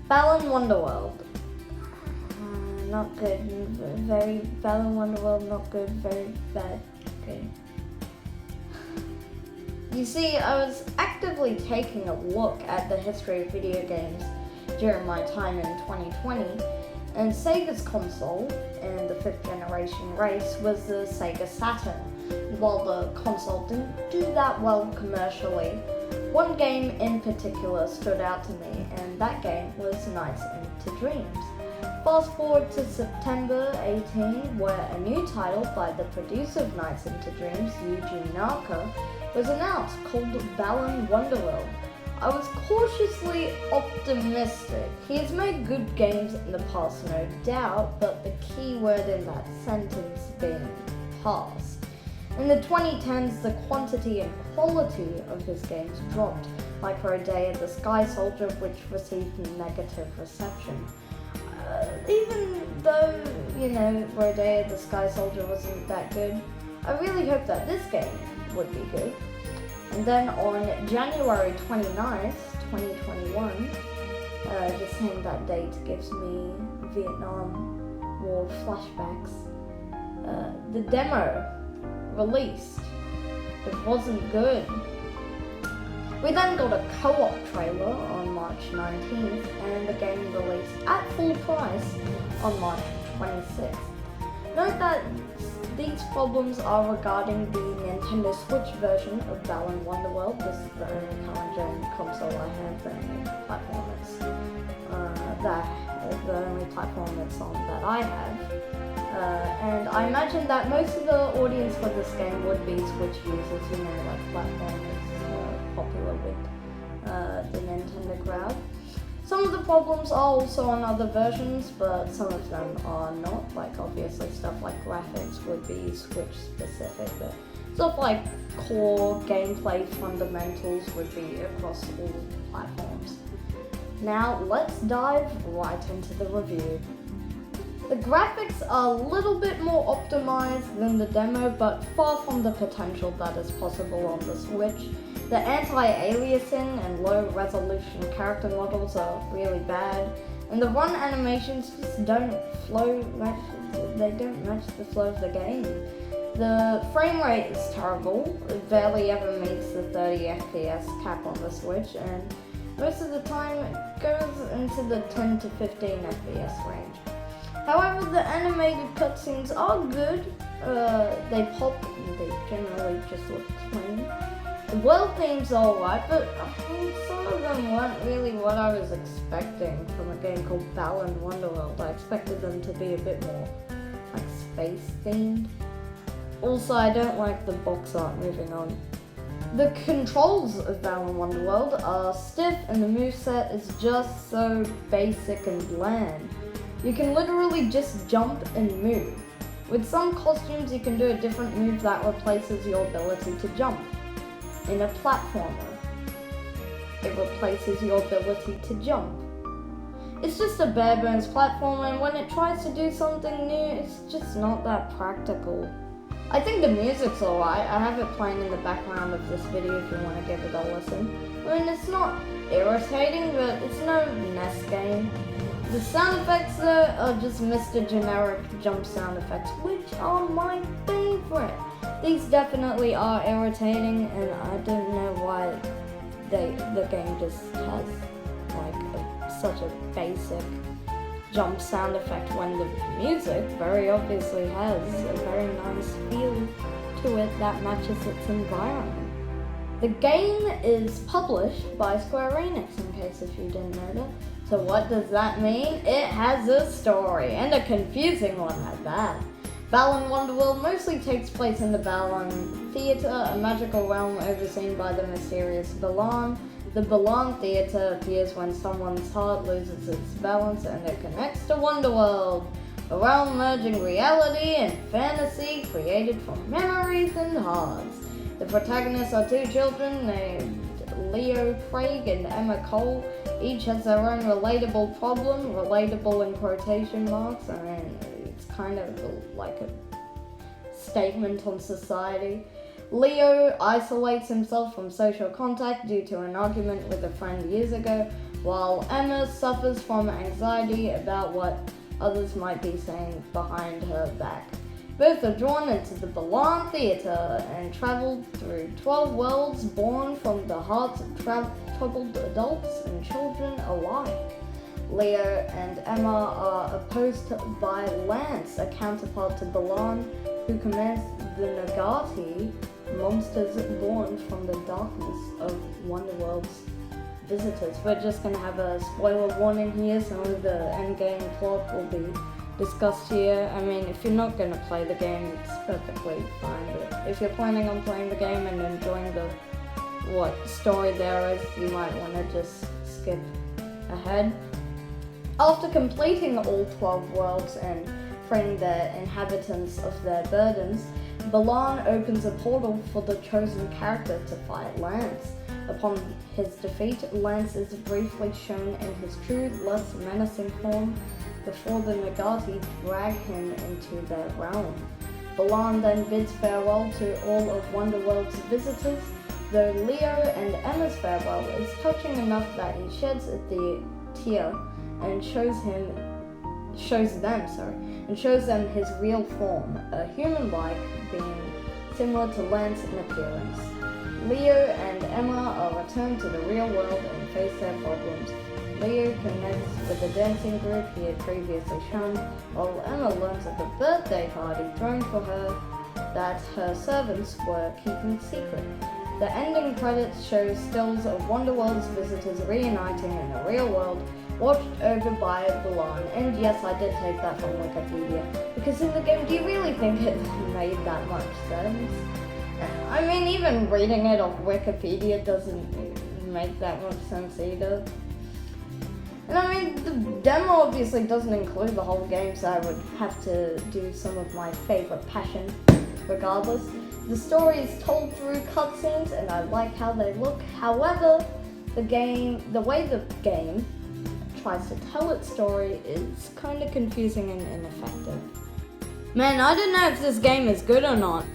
Balan Wonderworld. Not good. Very Balan Wonderworld. Not good. Very bad. Okay. You see, I was actively taking a look at the history of video games during my time in 2020, and Sega's console in the 5th generation race was the Sega Saturn. While the console didn't do that well commercially, one game in particular stood out to me, and that game was Nights into Dreams. Fast forward to September 18, where a new title by the producer of Nights into Dreams, Yuji Naka, was announced called Balan Wonderworld. I was cautiously optimistic. He has made good games in the past, no doubt, but the key word in that sentence being past. In the 2010s, the quantity and quality of his games dropped, like Rodea the Sky Soldier, which received negative reception. Even though, Rodea the Sky Soldier wasn't that good, I really hope that this game would be good. And then on January 29th, 2021, just saying that date gives me Vietnam War flashbacks, the demo released. It wasn't good. We then got a co-op trailer on March 19th, and the game released at full price on March 26th. Note that these problems are regarding the Nintendo Switch version of Balan Wonderworld. This is the only current gen console I have, the only platform it's on that I have. And I imagine that most of the audience for this game would be Switch users, like platform is popular with the Nintendo crowd. Some of the problems are also on other versions, but some of them are not. Like, obviously, stuff like graphics would be Switch specific, but stuff like core gameplay fundamentals would be across all platforms. Now, let's dive right into the review. The graphics are a little bit more optimized than the demo, but far from the potential that is possible on the Switch. The anti-aliasing and low-resolution character models are really bad, and the run animations just don't match the flow of the game. The frame rate is terrible. It barely ever meets the 30 FPS cap on the Switch, and most of the time it goes into the 10 to 15 FPS range. However, the animated cutscenes are good. They pop and they generally just look clean. The world themes are alright, but some of them weren't really what I was expecting from a game called Balan Wonderworld. I expected them to be a bit more like space themed. Also, I don't like the box art. Moving on. The controls of Balan Wonderworld are stiff, and the moveset is just so basic and bland. You can literally just jump and move. With some costumes, you can do a different move that replaces your ability to jump. In a platformer, it replaces your ability to jump. It's just a bare bones platformer, and when it tries to do something new, it's just not that practical. I think the music's alright. I have it playing in the background of this video if you want to give it a listen. I mean, it's not irritating, but it's no NES game. The sound effects though are just Mr. Generic jump sound effects, which are my favorite. These definitely are irritating, and I don't know why the game just has such a basic jump sound effect when the music very obviously has a very nice feel to it that matches its environment. The game is published by Square Enix, in case if you didn't know that. So what does that mean? It has a story, and a confusing one at that. Balan Wonderworld mostly takes place in the Balan Theatre, a magical realm overseen by the mysterious Balan. The Balan Theatre appears when someone's heart loses its balance and it connects to Wonderworld, a realm merging reality and fantasy created from memories and hearts. The protagonists are two children named Leo Craig and Emma Cole. Each has their own relatable problem, relatable in quotation marks. I mean, it's kind of like a statement on society. Leo isolates himself from social contact due to an argument with a friend years ago, while Emma suffers from anxiety about what others might be saying behind her back. Both are drawn into the Balan Theatre and travel through 12 worlds born from the hearts of troubled adults and children alike. Leo and Emma are opposed by Lance, a counterpart to Balan, who commands the Nagati, monsters born from the darkness of Wonderworld's visitors. We're just going to have a spoiler warning here. Some of the endgame plot will be discussed here. I mean, if you're not going to play the game, it's perfectly fine, but if you're planning on playing the game and enjoying the story there is, you might want to just skip ahead. After completing all 12 worlds and freeing the inhabitants of their burdens, Balan opens a portal for the chosen character to fight Lance. Upon his defeat, Lance is briefly shown in his true, less menacing form before the Nagati drag him into their realm. Balan then bids farewell to all of Wonderworld's visitors, though Leo and Emma's farewell is touching enough that he sheds a tear and shows them his real form, a human-like being similar to Lance in appearance. Leo and Emma are returned to the real world and face their problems. Leo connects with the dancing group he had previously shown, while Emma learns of the birthday party thrown for her that her servants were keeping secret. The ending credits show stills of Wonderworld's visitors reuniting in the real world, watched over by Balan. And yes, I did take that from Wikipedia, because in the game, do you really think it made that much sense? I mean, even reading it off Wikipedia doesn't make that much sense either. And I mean, the demo obviously doesn't include the whole game, so I would have to do some of my favorite passion regardless. The story is told through cutscenes, and I like how they look. However, the way the game tries to tell its story is kind of confusing and ineffective. Man, I don't know if this game is good or not.